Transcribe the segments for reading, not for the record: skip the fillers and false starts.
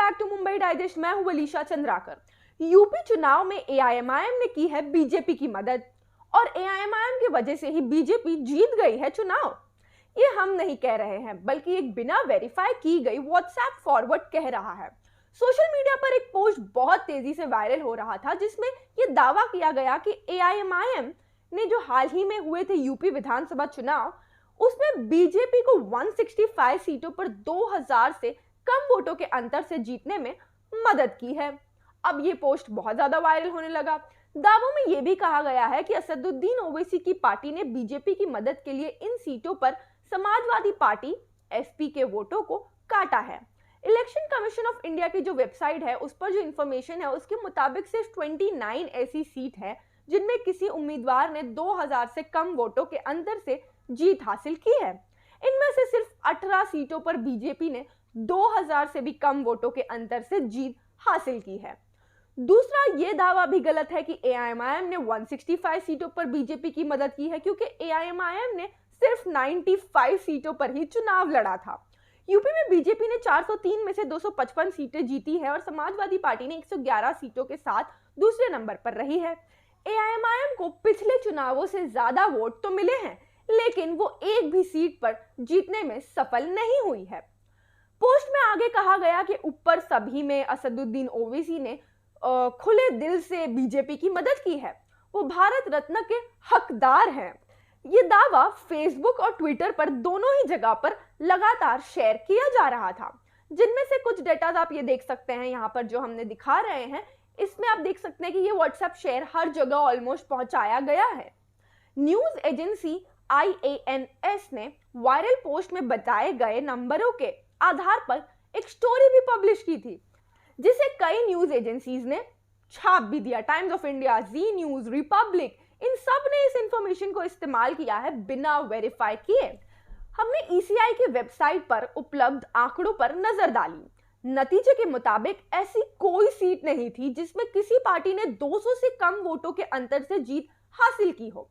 Back to Mumbai digest. मैं हूं Alisha Chandrakar. UP चुनाव में एआईएमआईएम ने की है बीजेपी की मदद और एआईएमआईएम की वजह से ही बीजेपी जीत गई है चुनाव। ये हम नहीं कह रहे हैं, बल्कि एक बिना वेरीफाई की गई व्हाट्सएप फॉरवर्ड कह रहा है। सोशल मीडिया पर एक पोस्ट बहुत तेजी से वायरल हो रहा था जिसमें यह दावा किया गया कि एआईएमआईएम ने जो हाल ही में हुए थे यूपी विधानसभा चुनाव, उसमें बीजेपी को 165 सीटों पर 2000 से कम वोटों के अंतर से जीतने में मदद की है। अब ये पोस्ट बहुत ज्यादा वायरल होने लगा। दावों में यह भी कहा गया है कि असदुद्दीन ओवैसी की पार्टी ने बीजेपी की मदद के लिए इन सीटों पर समाजवादी पार्टी एसपी के वोटों को काटा है। इलेक्शन कमीशन ऑफ इंडिया की जो वेबसाइट है उस पर जो इंफॉर्मेशन है उसके मुताबिक सिर्फ 29 ऐसी सीट है जिनमें किसी उम्मीदवार ने 2000 से कम वोटों के अंतर से जीत हासिल की है। इनमें से सिर्फ 18 सीटों पर बीजेपी ने 2000 से भी कम वोटों के अंतर से जीत हासिल की है। दूसरा ये दावा भी गलत है कि एआईएमआईएम ने 165 सीटों पर बीजेपी की मदद की है, क्योंकि एआईएमआईएम ने सिर्फ 95 सीटों पर ही चुनाव लड़ा था। यूपी में बीजेपी ने 403 में से 255 सीटें जीती है और समाजवादी पार्टी ने 111 सीटों के साथ दूसरे नंबर पर रही है। एआईएमआईएम को पिछले चुनावों से ज्यादा वोट तो मिले हैं, लेकिन वो एक भी सीट पर जीतने में सफल नहीं हुई है। पोस्ट में आगे कहा गया कि ऊपर सभी में असदुद्दीन ओवैसी ने खुले दिल से बीजेपी की मदद की है, वो भारत रत्न के हकदार हैं। ये दावा फेसबुक और ट्विटर पर दोनों ही जगह पर लगातार शेयर किया जा रहा था, जिनमें से कुछ डेटा आप ये देख सकते हैं यहाँ पर जो हमने दिखा रहे हैं। इसमें आप देख सकते हैं कि ये व्हाट्सएप शेयर हर जगह ऑलमोस्ट पहुंचाया गया है। न्यूज एजेंसी IANS ने वायरल पोस्ट में बताए गए नंबरों के आधार पर एक स्टोरी भी पब्लिश की थी, जिसे कई न्यूज एजेंसीज ने छाप भी दिया। Times of India, Zee News, Republic, इन सब ने इस इंफॉर्मेशन को इस्तेमाल किया है बिना वेरीफाई किए। हमने ECI की वेबसाइट पर उपलब्ध आंकड़ों पर नजर डाली। नतीजे के मुताबिक ऐसी कोई सीट नहीं थी जिसमें किसी पार्टी ने 200 से कम वोटों के अंतर से जीत हासिल की हो।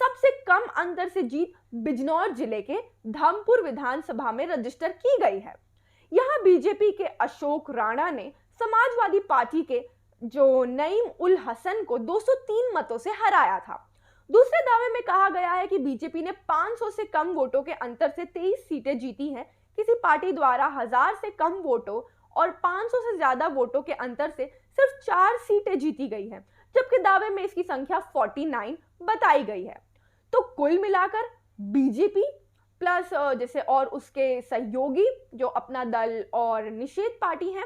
सबसे कम अंतर से जीत बिजनौर जिले के धामपुर विधानसभा में रजिस्टर की गई है। यहां बीजेपी के अशोक राणा ने समाजवादी पार्टी के जो नईम उल हसन को 203 मतों से हराया था। दूसरे दावे में कहा गया है कि बीजेपी ने 500 से कम वोटों के अंतर से 23 सीटें जीती हैं। किसी पार्टी द्वारा 1000 से कम वोटों और 500 से ज्यादा वोटों के अंतर से सिर्फ 4 सीटें जीती गई हैं, जबकि दावे में इसकी संख्या 49 बताई गई है। तो कुल मिलाकर बीजेपी प्लस जैसे और उसके सहयोगी जो अपना दल और निषेध पार्टी हैं,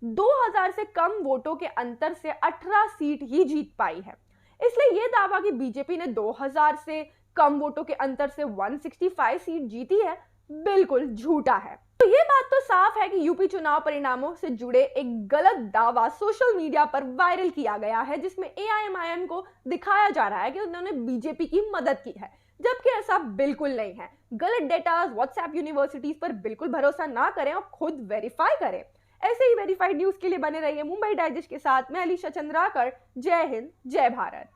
2000 से कम वोटों के अंतर से 18 सीट ही जीत पाई है। इसलिए यह दावा कि बीजेपी ने 2000 से कम वोटों के अंतर से 165 सीट जीती है, बिल्कुल झूठा है। तो ये बात तो साफ है कि यूपी चुनाव परिणामों से जुड़े एक गलत दावा सोशल मीडिया पर वायरल किया गया है, जिसमें एआईएमआईएम को दिखाया जा रहा है कि उन्होंने बीजेपी की मदद की है, जबकि ऐसा बिल्कुल नहीं है। गलत डेटा व्हाट्सएप यूनिवर्सिटीज पर बिल्कुल भरोसा ना करें और खुद वेरीफाई करें। ऐसे ही वेरीफाइड न्यूज के लिए बने रहिए मुंबई डाइजेस्ट के साथ। मैं अलीशा चंद्राकर। जय हिंद, जय भारत।